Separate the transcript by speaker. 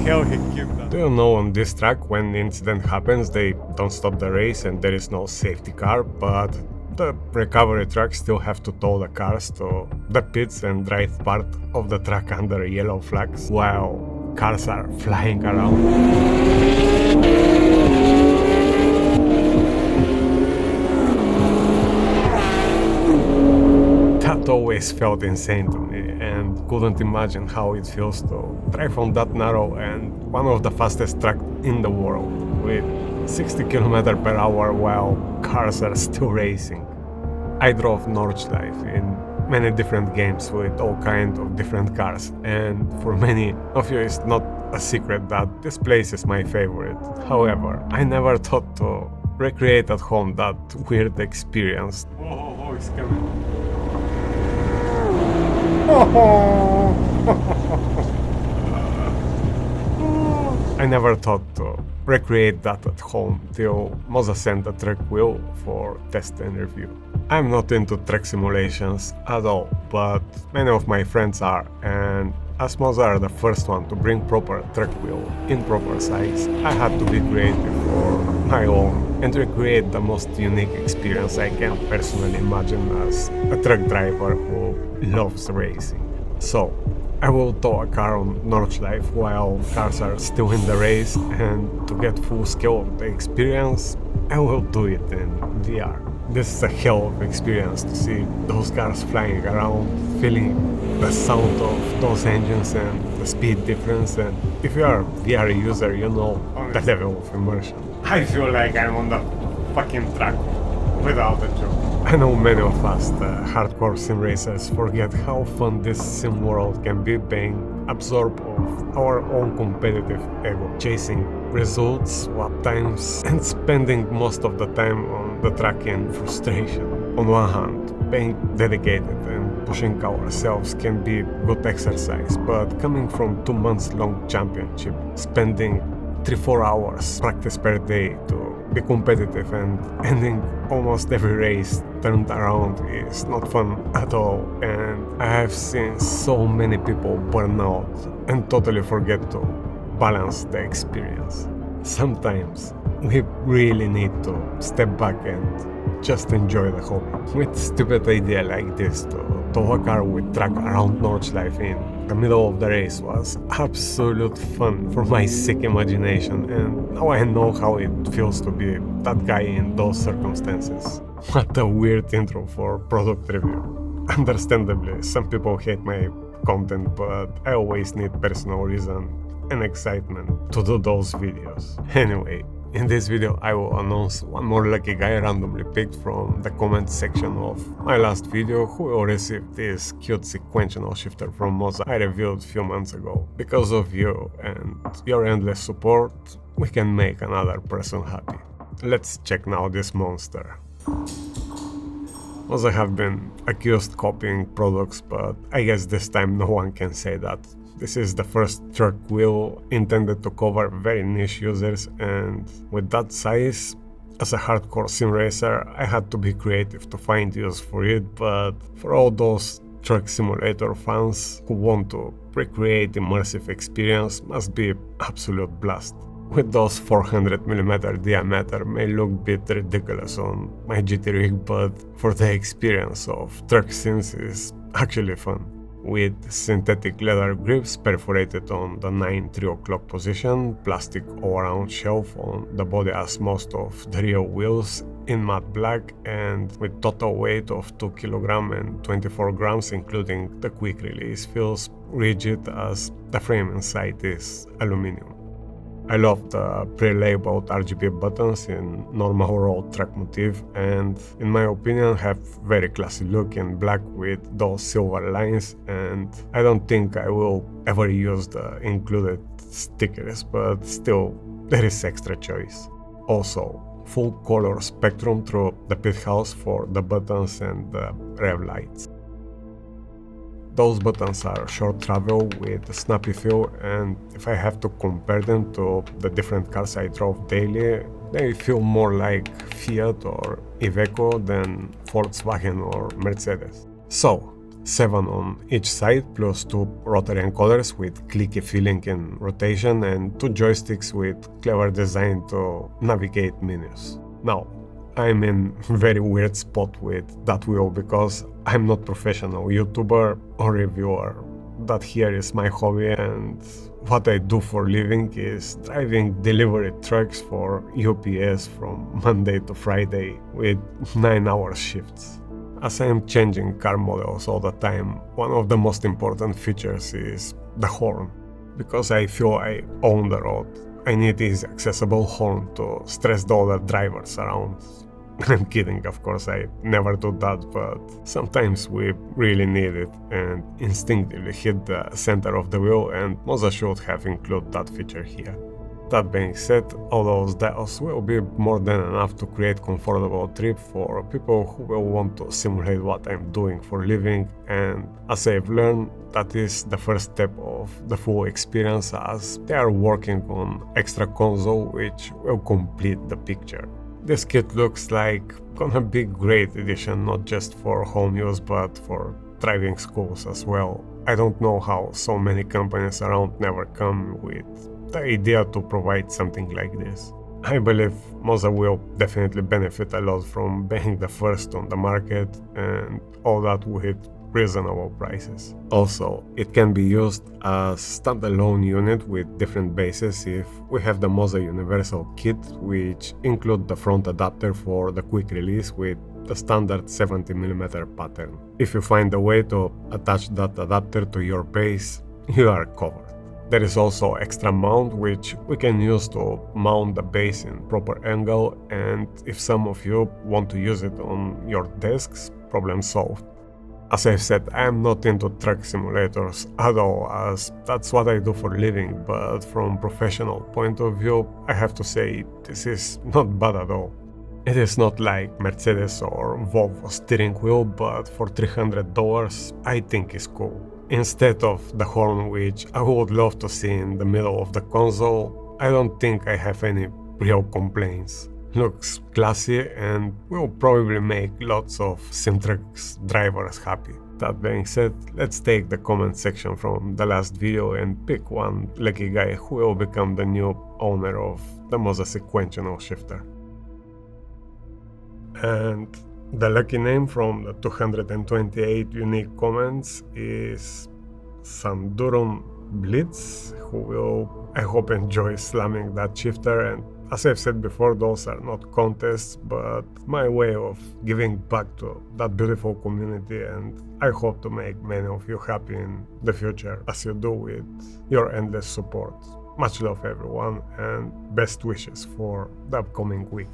Speaker 1: hell he kept that?
Speaker 2: Do you know, on this track, when the incident happens, they don't stop the race and there is no safety car, but the recovery trucks still have to tow the cars to the pits and drive part of the track under yellow flags, while cars are flying around. That always felt insane to me, and couldn't imagine how it feels to drive on that narrow and one of the fastest tracks in the world, with 60 km/h while cars are still racing. I drove Nordschleife in many different games with all kinds of different cars, and for many of you it's not a secret that this place is my favorite. However, I never thought to recreate at home that weird experience.
Speaker 1: Oh, it's coming.
Speaker 2: I never thought to recreate that at home till Moza sent a track wheel for test and review. I'm not into track simulations at all, but many of my friends are, and as Moza are the first one to bring proper track wheel in proper size, I had to be creative for my own and recreate the most unique experience I can personally imagine as a truck driver who loves racing. So, I will tow a car on Nordschleife while cars are still in the race, and to get full scale of the experience, I will do it in VR. This is a hell of experience to see those cars flying around, feeling the sound of those engines and the speed difference, and if you are a VR user, you know the level of immersion.
Speaker 1: I feel like I'm on the fucking track, without a joke.
Speaker 2: I know many of us, the hardcore sim racers, forget how fun this sim world can be, being absorbed of our own competitive ego, chasing results, lap times, and spending most of the time on the track in frustration. On one hand, being dedicated and pushing ourselves can be good exercise, but coming from 2 months long championship, spending 3-4 hours practice per day to be competitive and ending almost every race turned around is not fun at all, and I have seen so many people burn out and totally forget to balance the experience. Sometimes we really need to step back and just enjoy the hobby. With stupid idea like this, to tow a car with track around Nordschleife in the middle of the race was absolute fun for my sick imagination, and now I know how it feels to be that guy in those circumstances. What a weird intro for product review. Understandably, some people hate my content, but I always need personal reason and excitement to do those videos. Anyway, in this video I will announce one more lucky guy randomly picked from the comment section of my last video who will receive this cute sequential shifter from Moza I reviewed a few months ago. Because of you and your endless support, we can make another person happy. Let's check now this monster. Moza have been accused copying products, but I guess this time no one can say that. This is the first truck wheel intended to cover very niche users, and with that size, as a hardcore sim racer, I had to be creative to find use for it, but for all those truck simulator fans who want to recreate immersive experience, must be absolute blast. With those 400mm diameter may look a bit ridiculous on my GT rig, but for the experience of truck sims is actually fun. With synthetic leather grips perforated on the 9 3 o'clock position, plastic all-around shelf on the body as most of the rear wheels in matte black, and with total weight of 2 kg and 24 grams including the quick release, feels rigid as the frame inside is aluminum. I love the pre-labeled RGB buttons in normal road track motif, and in my opinion have very classy look in black with those silver lines, and I don't think I will ever use the included stickers, but still there is extra choice. Also, full color spectrum through the pit house for the buttons and the rev lights. Those buttons are short travel with a snappy feel, and if I have to compare them to the different cars I drove daily, they feel more like Fiat or Iveco than Volkswagen or Mercedes. So, 7 on each side, plus 2 rotary encoders with clicky feeling in rotation and 2 joysticks with clever design to navigate menus. Now, I'm in very weird spot with that wheel because I'm not professional YouTuber or reviewer. That here is my hobby, and what I do for living is driving delivery trucks for UPS from Monday to Friday with 9-hour shifts. As I am changing car models all the time, one of the most important features is the horn. Because I feel I own the road, I need easy accessible horn to stress the other drivers around. I'm kidding, of course, I never do that, but sometimes we really need it and instinctively hit the center of the wheel, and Moza should have included that feature here. That being said, all those dials will be more than enough to create comfortable trip for people who will want to simulate what I'm doing for a living, and as I've learned, that is the first step of the full experience, as they are working on extra console which will complete the picture. This kit looks like gonna be great addition not just for home use but for driving schools as well. I don't know how so many companies around never come with the idea to provide something like this. I believe Moza will definitely benefit a lot from being the first on the market, and all that with reasonable prices. Also, it can be used as standalone unit with different bases if we have the Moza Universal Kit, which include the front adapter for the quick release with the standard 70mm pattern. If you find a way to attach that adapter to your base, you are covered. There is also extra mount which we can use to mount the base in proper angle, and if some of you want to use it on your desks, problem solved. As I've said, I am not into truck simulators at all, as that's what I do for a living, but from professional point of view, I have to say this is not bad at all. It is not like Mercedes or Volvo steering wheel, but for $300 I think is cool. Instead of the horn which I would love to see in the middle of the console, I don't think I have any real complaints. Looks classy and will probably make lots of SimTrucks drivers happy. That being said, let's take the comment section from the last video and pick one lucky guy who will become the new owner of the Moza sequential shifter. And the lucky name from the 228 unique comments is Sandurun Blitz, who will, I hope, enjoy slamming that shifter. And as I've said before, those are not contests, but my way of giving back to that beautiful community, and I hope to make many of you happy in the future as you do with your endless support. Much love everyone, and best wishes for the upcoming week.